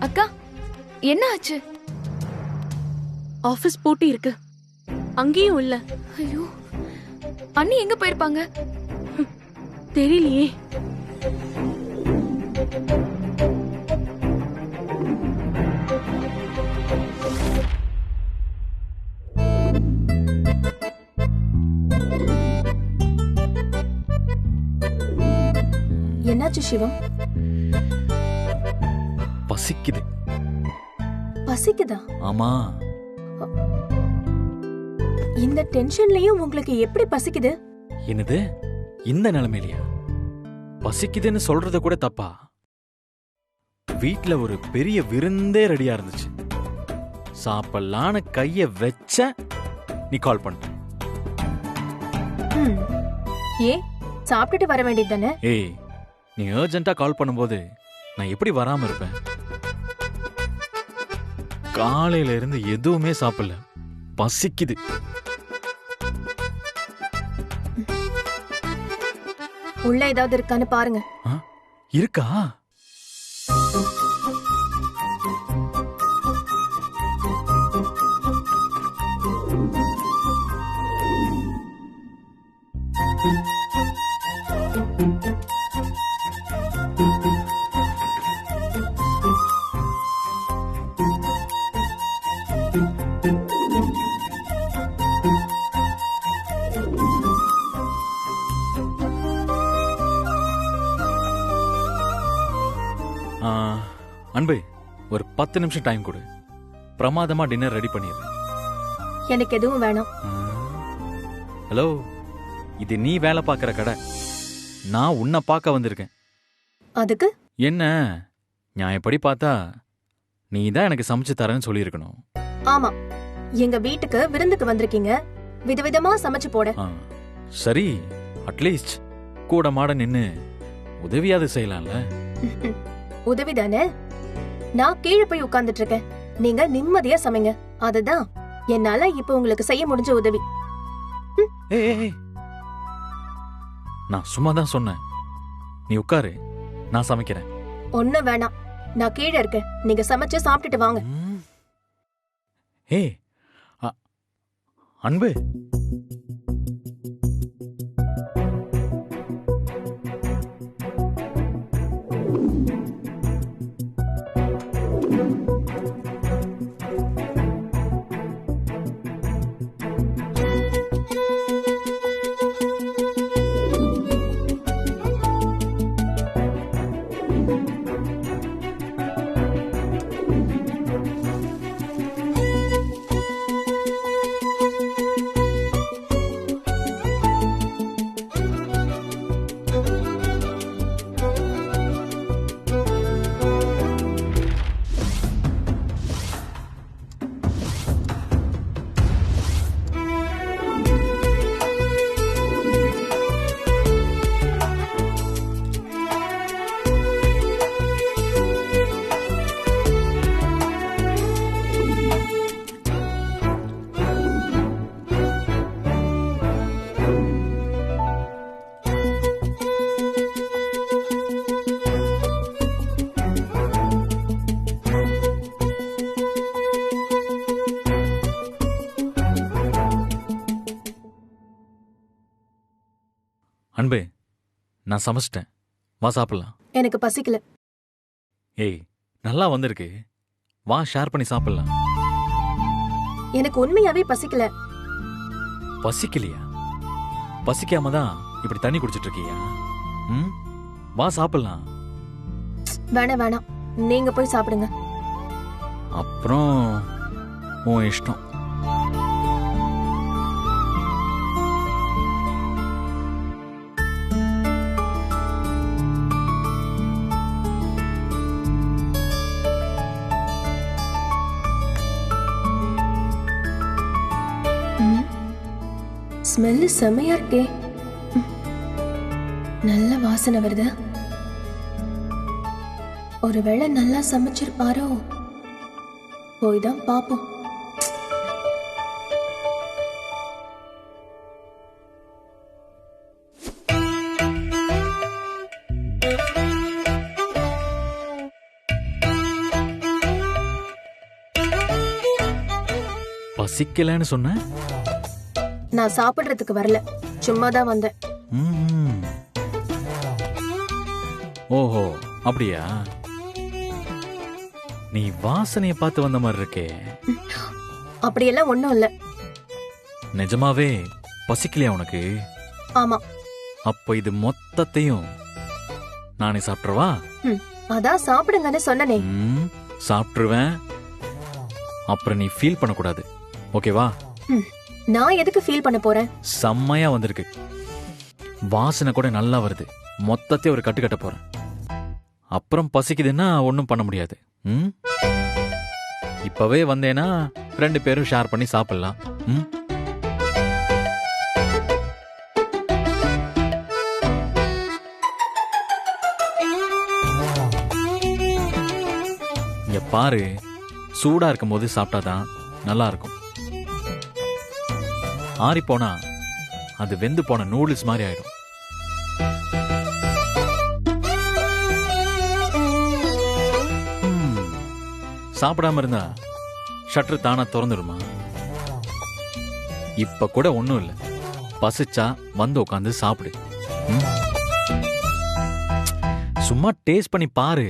அக்கா, என்ன ஆச்சு? ஆபீஸ் போட்டி இருக்கு, அங்கேயும் இல்ல. ஐயோ, அண்ணி எங்க போயிருப்பாங்க? தெரியலையே. என்னாச்சு சிவம்? பசிக்குது. பசிக்குதா? ஆமா. இந்த டென்ஷன்லயும் உங்களுக்கு எப்படி பசிக்குது? என்னது, இந்த நிலைமையிலயா? பசிக்குதுன்னு சொல்றது கூட தப்பா? வீட்ல ஒரு பெரிய விருந்தே ரெடியா இருந்துச்சு. சாப்பிடலான்னு கைய வச்ச நீ கால் பண்ண. ஏன் சாப்பிட்டுட்டு வர வேண்டியது தானே? ஏய், நீ அர்ஜென்ட்டா கால் பண்ணும்போது நான் எப்படி வராம இருப்பேன்? காலையில இருந்து எதுவுமே சாப்பிடல, பசிக்குது. உள்ள ஏதாவது இருக்கான்னு பாருங்க. இருக்கா? அன்பு, ஒரு 10 நிமிஷம் டைம் கொடு. பிரமாதமா டின்னர் ரெடி பண்ணிடுறேன். எனக்கு எதுவும் வேணாம். ஹலோ, இது நீ வேலை பார்க்குற கடை, நான் உன்னை பார்க்க வந்திருக்கேன். அதுக்கு என்ன, நியாயப்படி பார்த்தா நீ தான் எனக்கு சமைச்சு தரேன்னு சொல்லியிருக்கணும். ஆமா, எங்க வீட்டுக்கு விருந்துக்கு வந்திருக்கீங்க, விதவிதமா சமைச்சு போட. சரி, அட்லீஸ்ட் கூட மாட நின்னு உதவியாவது செய்யலாம்ல. உதவிதானே? நான் கீழே போய் உட்கார்ந்துட்டு இருக்கேன், நீங்க நிம்மதியா சமைங்க. அதுதான் என்னால இப்ப உங்களுக்கு செய்ய முடிஞ்ச உதவி. நான் சும்மா தான் சொன்னேன். நீ உட்காரு, நான் சமைக்கிறேன். ஒண்ணும் வேணாம், நான் கீழே இருக்கேன், நீங்க சமைச்சு சாப்பிட்டுட்டு வாங்க. ஏய் அன்பு, அன்பே, நான் சமைச்சிட்டேன், வா சாப்பிடலாம். எனக்கு பசிக்கல. ஏய், நல்லா வந்திருக்கு, வா ஷேர் பண்ணி சாப்பிடலாம். எனக்கு உண்மையாவே பசிக்கல. பசிக்கலையா? பசிக்காம தான் இப்படி தண்ணி குடிச்சிட்டு இருக்கியா? வா சாப்பிடலாம். வேணாம் வேணாம், நீங்க போய் சாப்பிடுங்க. அப்புறம் உன் இஷ்டம். ஸ்மெல்லு செமையா இருக்கே, நல்ல வாசனை வருது. ஒருவேளை நல்லா சமைச்சிருப்பாரோ, போய் தான் பாப்போம். பசிக்கலன்னு சொன்ன. நான் சாப்பிடுறதுக்கு வரல, சும்மா தான் வந்தேன். ம்ம். ஓஹோ, அப்படியா? நீ வாசனைய பார்த்து வந்த மாதிரி இருக்கே. அப்படியெல்லாம் ஒண்ணும் இல்ல. நிஜமாவே பசிக்கலையா உனக்கு? ஆமா. அப்ப இது மொத்தத்தையும் நானே சாப்பிட்டுருவா? அதான் சாப்பிடுங்கன்னு சொன்னனே. சாப்பிட்டுருவேன். அப்புறம் நீ ஃபீல் பண்ணக்கூடாது, ஓகேவா? நான் எதுக்கு ஃபீல் பண்ண போறேன்? செம்மையா வந்திருக்கு, வாசனை கூட நல்லா வருது. மொத்தத்தையும் ஒரு கட்டு கட்ட போறேன். அப்புறம் பசிக்குதுன்னா ஒன்றும் பண்ண முடியாது. இப்பவே வந்தேன்னா 2 பேரும் ஷேர் பண்ணி சாப்பிடலாம். இங்க பாரு, சூடா இருக்கும் போது சாப்பிட்டாதான் நல்லா இருக்கும். ஆறி போனா அது வெந்து போன நூடுல்ஸ் மாதிரி ஆயிடும். சாப்பிடாம இருந்தா ஷட்டர் தானா திறந்துடுமா? இப்ப கூட ஒண்ணும் இல்ல, பசிச்சா வந்து உட்காந்து சாப்பிடு. சும்மா டேஸ்ட் பண்ணி பாரு.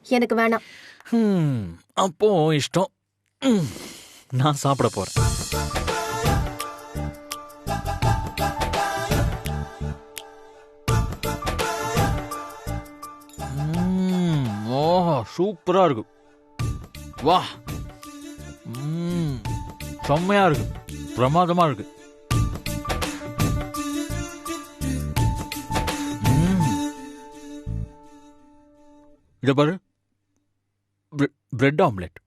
எனக்கு வேணாம். அப்போ இஷ்டம். நான் சாப்பிட போறேன். சூப்பரா இருக்கு. வா, செம்மையா இருக்கு, பிரமாதமா இருக்கு. இத பாரு, பிரெட் ஆம்லெட்.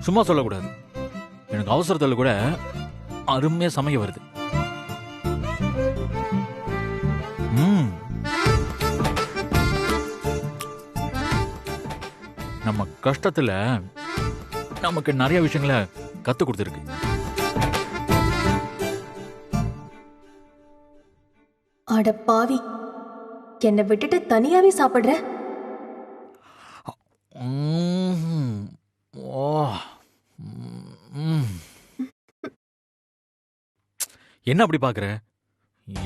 சும்மா சொல்லக்கூடாது, எனக்கு அவசரத்தில் கூட அருமையா சமைக்க வருது. நம்ம கஷ்டத்துல நமக்கு நிறைய விஷயங்களை கத்து கொடுத்துருக்கு. அட பாவி, என்னை விட்டுட்டு தனியாவே சாப்பிடுற? என்ன அப்படி பாக்குற?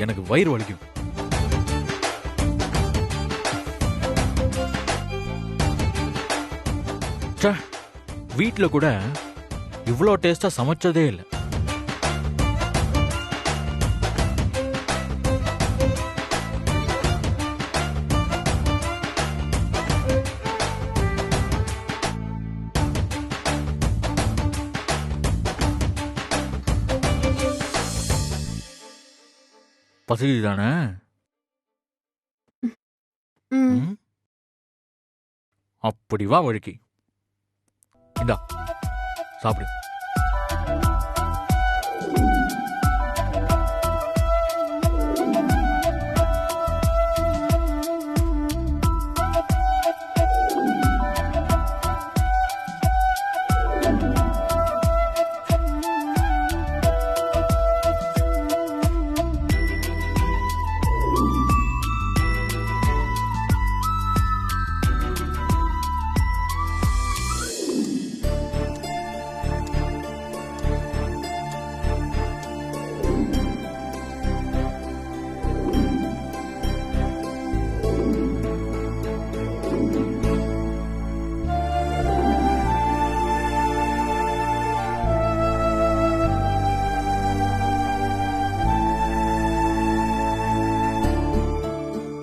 எனக்கு வயிறு வலிக்கும். வீட்டுல கூட இவ்வளோ டேஸ்டா சமைச்சதே இல்லை. பசிக்குது தானே? அப்படி வா வழுக்கி, இந்தா சாப்பிடு.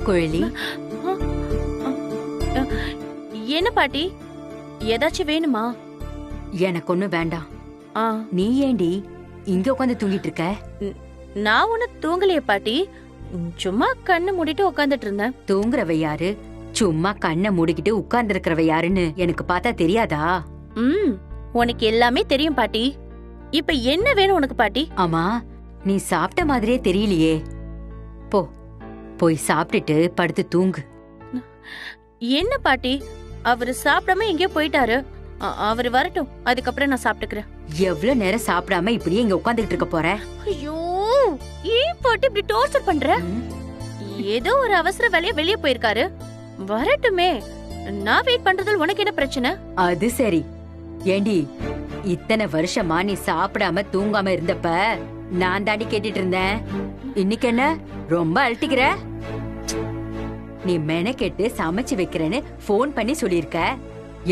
குழலி, என்ன பாட்டி, ஏதாச்சும் வேணுமா? எனக்கு ஒண்ணும் வேண்டாம். நீ ஏண்டி இங்க உட்காந்து தூங்கிட்டு இருக்க? நான் ஒண்ணு தூங்கலையே பாட்டி, சும்மா கண்ணு மூடிட்டு உட்காந்துட்டு இருந்தேன். தூங்குறவ யாரு, சும்மா கண்ணை மூடிக்கிட்டு உட்கார்ந்து இருக்கிறவ யாருன்னு எனக்கு பார்த்தா தெரியாதா? உனக்கு எல்லாமே தெரியும் பாட்டி. இப்ப என்ன வேணும் உனக்கு பாட்டி? ஆமா, நீ சாப்பிட்ட மாதிரியே தெரியலையே. போ, போய் சாப்பிட்டுட்டு படுத்து தூங்கு. என்ன பாட்டி, அவரு சாப்பிடாம எங்கேயோ போயிட்டாரு. அவரு வரட்டும், அதுக்கப்புறம் நான் சாப்பிட்டுக்கிறேன். எவ்வளவு நேரம் சாப்பிடாம இப்படியே இங்க உட்காந்துட்டு இருக்க போற? ஐயோ, ஏன் பாட்டி இப்படி டார்ச்சர் பண்ற? ஏதோ ஒரு அவசர வேலையா வெளியே போயிருக்காரு, வரட்டுமே. நான் வெயிட் பண்றதுல உனக்கு என்ன பிரச்சனை? அது சரி. ஏண்டி, இத்தனை வருஷமா நீ சாப்பிடாம தூங்காம இருந்தப்ப நான் தாண்டி கேட்டுட்டு இருந்தேன். இன்னைக்கு என்ன ரொம்ப அழட்டிக்கிற? நீ மெனக்கெட்டு சமைச்சு வைக்கிறேன்னு போன் பண்ணி சொல்லிருக்க.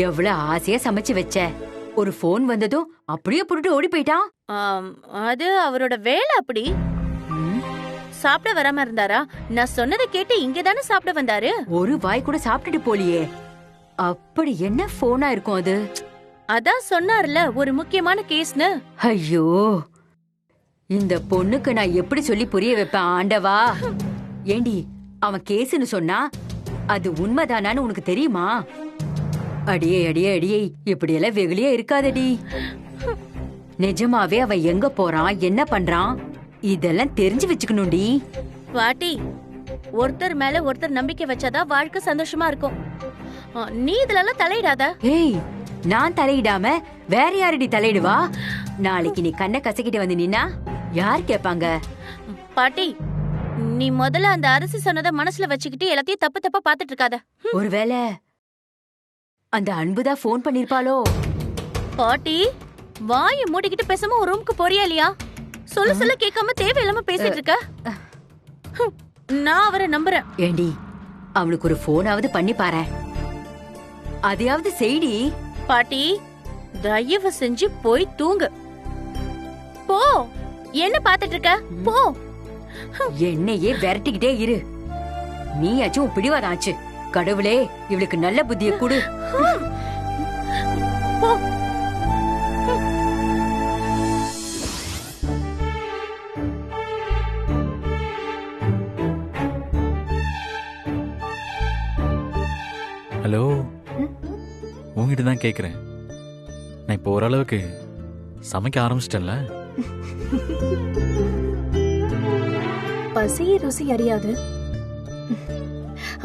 எவ்வளவு ஆசையா சமைச்சு வச்ச. ஒரு போன் வந்ததும் அப்படியே புட்டுட்டு ஓடி போயிட்டான். அது அவரோட வேலை அப்படி. ம், சாப்பிட வராம இருந்தாரா? நான் சொன்னதை கேட்டு இங்கதானே சாப்பிட வந்தாரு. ஒரு வாய் கூட சாப்பிட்டுட்டு போலியே. அப்படி என்ன போனா இருக்கும் அது? அதான் சொன்னார்ல ஒரு முக்கியமான கேஸ்னு. ஐயோ, இந்த பொண்ணுக்கு நான் எப்படி சொல்லி புரிய வைப்பேன் ஆண்டவா? ஏண்டி, அவன் கேஸ்னு சொன்னா அது உண்மைதானான்னு உனக்கு தெரியுமா? அடியே அடியே அடியே, இப்படி எல்லாம் வெகுளியே இருக்காதடி. நிஜமாவே அவன் எங்க போறான், என்ன பண்றான், இதெல்லாம் தெரிஞ்சு வச்சுக்கணும்டி. பாட்டி, ஒருத்தர் மேல ஒருத்தர் நம்பிக்கை வச்சாதான் வாழ்க்கை சந்தோஷமா இருக்கும். நீ இதுல எல்லாம் தலையிடாத. ஏய், நான் தலையிடாம வேற யாரடி தலையிடுவா? நாளைக்கு நீ கண்ணை கசக்கிட்டு வந்து நின்னா யார் கேப்பாங்க? பாட்டி, நீ முதல்ல அந்த அரசி சொன்னதை மனசுல வச்சுக்கிட்டு எல்லாத்தையும் தப்பு தப்பா பாத்துட்டு இருக்காத. ஒருவேளை அந்த அன்புதான் போன் பண்ணிருப்பாளோ? பாட்டி, வாயை மூடிக்கிட்டு பேசாம ஒரு ரூமுக்கு போறியா இல்லையா? சொல்ல கேட்காம தேவையில்லாம பேசிட்டு இருக்க. நான் அவரை நம்புறேன். ஏண்டி, அவனுக்கு ஒரு போனாவது பண்ணி பாரேன். அதையாவது செய்டி. பாட்டி, தயவு செஞ்சு போய் தூங்கு. போ. என்ன பாத்துட்டு இருக்க? போ. என்னையே விரட்டிக்கிட்டே இரு. நீயாச்சும் உன் பிடிவாதாச்சு. கடவுளே, இவளுக்கு நல்ல புத்திய கொடு. போ. ஹலோ, உங்ககிட்ட தான் கேக்குறேன். நான் இப்போ ஓரளவுக்கு சமைக்க ஆரம்பிச்சிட்டேன்ல. பசி ருசி அறியாது.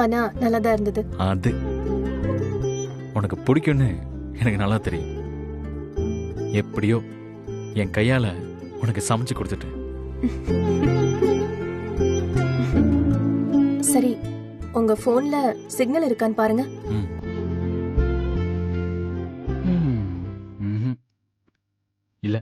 ஆனா நல்லாதான் இருந்தது. அது உனக்கு பிடிக்கும்னு எனக்கு நல்லா தெரியும். எப்படியோ என் கையால உனக்கு சமைச்சு கொடுத்துட்டேன். சரி, உங்க போன்ல சிக்னல் இருக்கான்னு பாருங்க. இல்ல.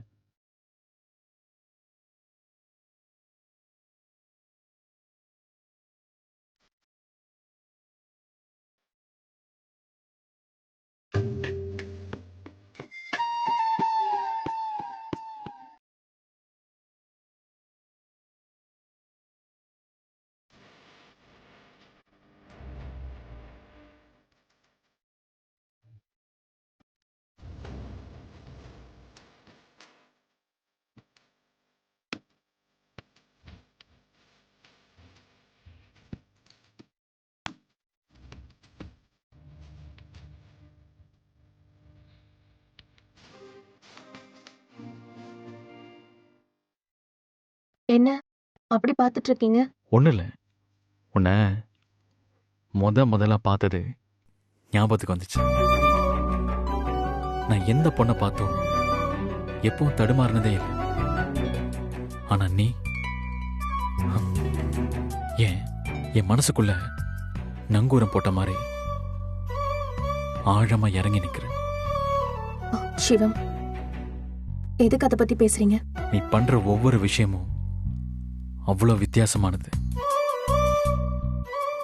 என்ன அப்படி பாத்துட்டு இருக்கீங்க? ஒன்றும் இல்லை. உன்னை முதல்ல பார்த்தது ஞாபகத்துக்கு வந்துச்சு. நான் எந்த பொண்ணை பார்த்தோம் எப்பவும் தடுமாறினதே இல்லை. ஆனா நீ ஏன் என் மனசுக்குள்ள நங்கூரம் போட்ட மாதிரி ஆழமா இறங்கி நிக்கிற. சிவம், எதுக்கு அதை பத்தி பேசுறீங்க? நீ பண்ற ஒவ்வொரு விஷயமும் அவ்வளோ வித்தியாசமானது.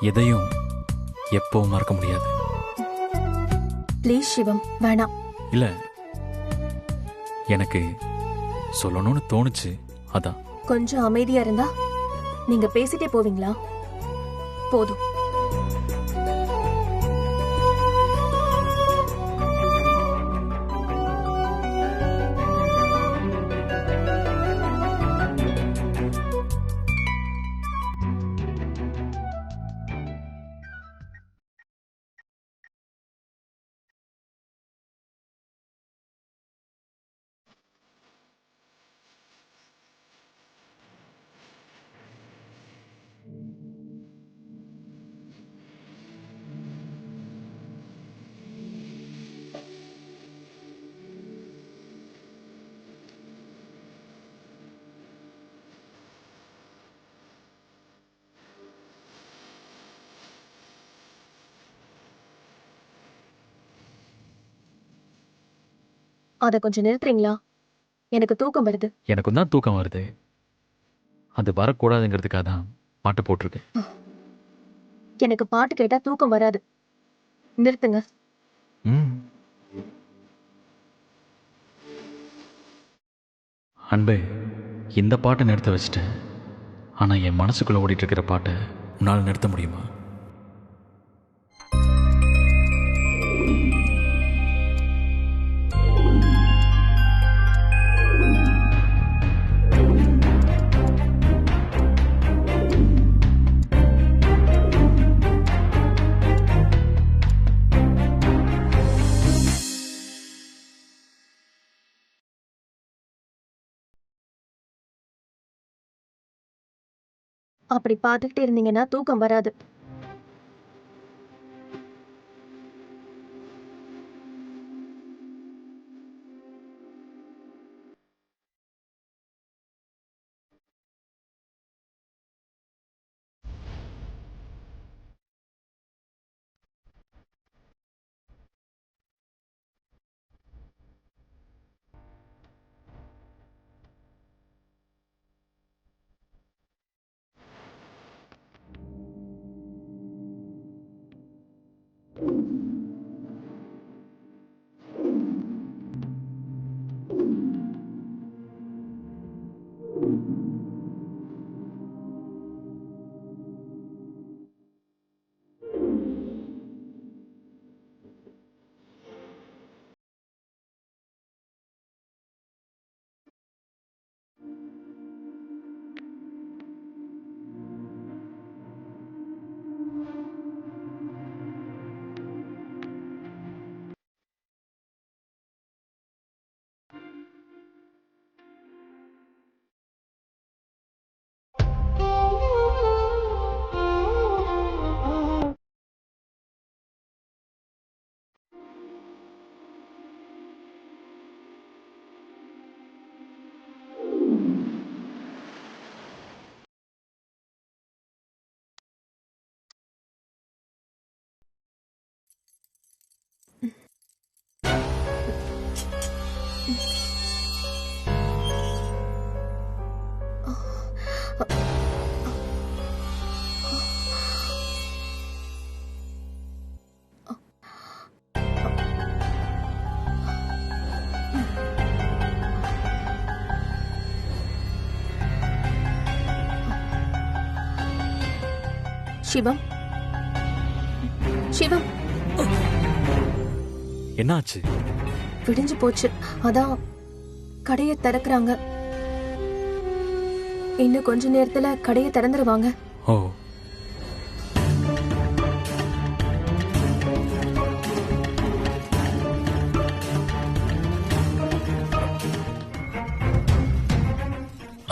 எதையும் எப்பவும் மறக்க முடியாது. ப்ளீஸ் சிவம், வேணாம். இல்ல, எனக்கு சொல்லணும்னு தோணுச்சு, அதான். கொஞ்சம் அமைதியா இருந்தா நீங்க பேசிட்டே போவீங்களா? போதும். அத கொஞ்சம் நிறுத்துறீங்களா? எனக்கு தூக்கம் வருது. எனக்கும் தான் தூக்கம் வருது. அது வரக்கூடாதுங்கிறதுக்காக தான் பாட்டு போட்டிருக்கேன். எனக்கு பாட்டு கேட்டா தூக்கம் வராது. நிறுத்துங்க. ம். அன்பே, இந்த பாட்டை நிறுத்த வச்சுட்டேன். ஆனால் என் மனசுக்குள்ளே ஓடிட்டு இருக்கிற பாட்டை உன்னால் நிறுத்த முடியுமா? அப்படி பார்த்துக்கிட்டே இருந்தீங்கன்னா தூக்கம் வராது. சிவம், சிவம், என்னாச்சு? விடிஞ்சு போச்சு. அதான் கடையை திறக்கறாங்க. இன்னும் கொஞ்ச நேரத்துல கடையை திறந்துருவாங்க. ஓ,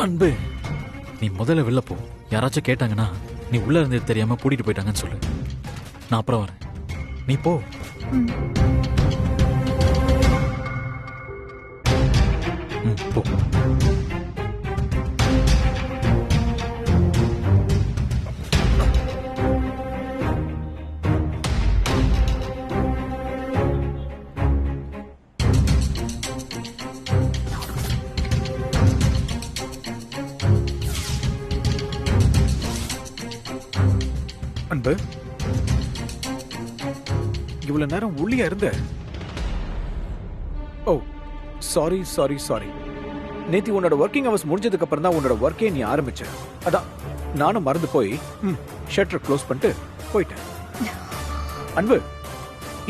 அன்பு, நீ முதல்ல வெளில போ. யாராச்சும் கேட்டாங்கன்னா நீ உள்ள இருந்து தெரியாம பூட்டிட்டு போயிட்டாங்கன்னு சொல்லு. நான் அப்புறம் வரேன். நீ போ. போ. அன்பு, இவ்வளவு நேரம் உள்ளியா இருந்த? ஓ, சாரி சாரி சாரி. நேத்தி உன்னோட ஒர்க்கிங் ஹவர்ஸ் முடிஞ்சதுக்கு அப்புறம் தான் உன்னோட ஒர்க்கே நீ ஆரம்பிச்ச. அதான் நானும் மறந்து போய் ஷட்டர் க்ளோஸ் பண்ணிட்டு போயிட்டேன். அன்பு,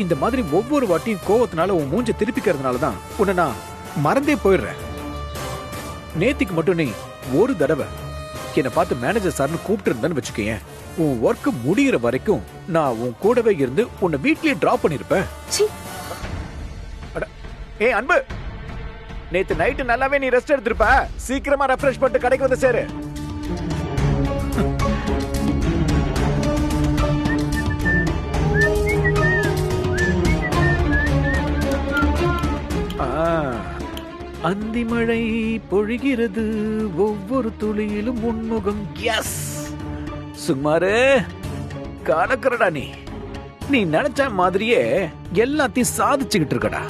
இந்த மாதிரி ஒவ்வொரு வாட்டியும் கோவத்தினால உன் மூஞ்ச திருப்பிக்கிறதுனால தான் உன்னை நான் மறந்தே போயிடுறேன். நேத்திக்கு மட்டும் நீ ஒரு தடவை என்னை பார்த்து மேனேஜர் சார்னு கூப்பிட்டு இருந்தேன்னு வச்சுக்கேன், உன் ஒர்க் முடிகிற வரைக்கும் நான் உன் கூடவே இருந்து உன்னை வீட்லயே டிராப் பண்ணிருப்பேன். ஏ அன்பு, நேத்து நைட்டு நல்லாவே நீ ரெஸ்ட் எடுத்திருப்ப. சீக்கிரமா ரெஃப்ரெஷ் பண்ணிட்டு கடைக்கு வந்து சேரு. அந்திமழை பொழிகிறது, ஒவ்வொரு துளியிலும் உன்முகம். எஸ் சுமாரு கலக்கிறடா நீ. நீ நினைச்ச மாதிரியே எல்லாத்தையும் சாதிச்சுக்கிட்டு இருக்கடா.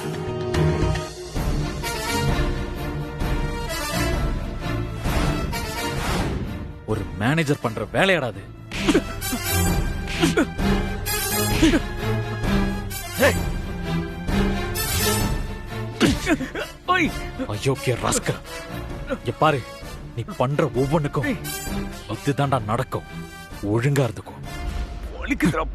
மேனேஜர் பண்ற வேலையாடாது. அயோக்கிய ராஸ்கல், இங்க பாரு, நீ பண்ற ஒவ்வொன்னுக்கும் அதுதான்டா நடக்கும். ஒழுங்கா இருந்துக்கும். வலிக்குதுடா.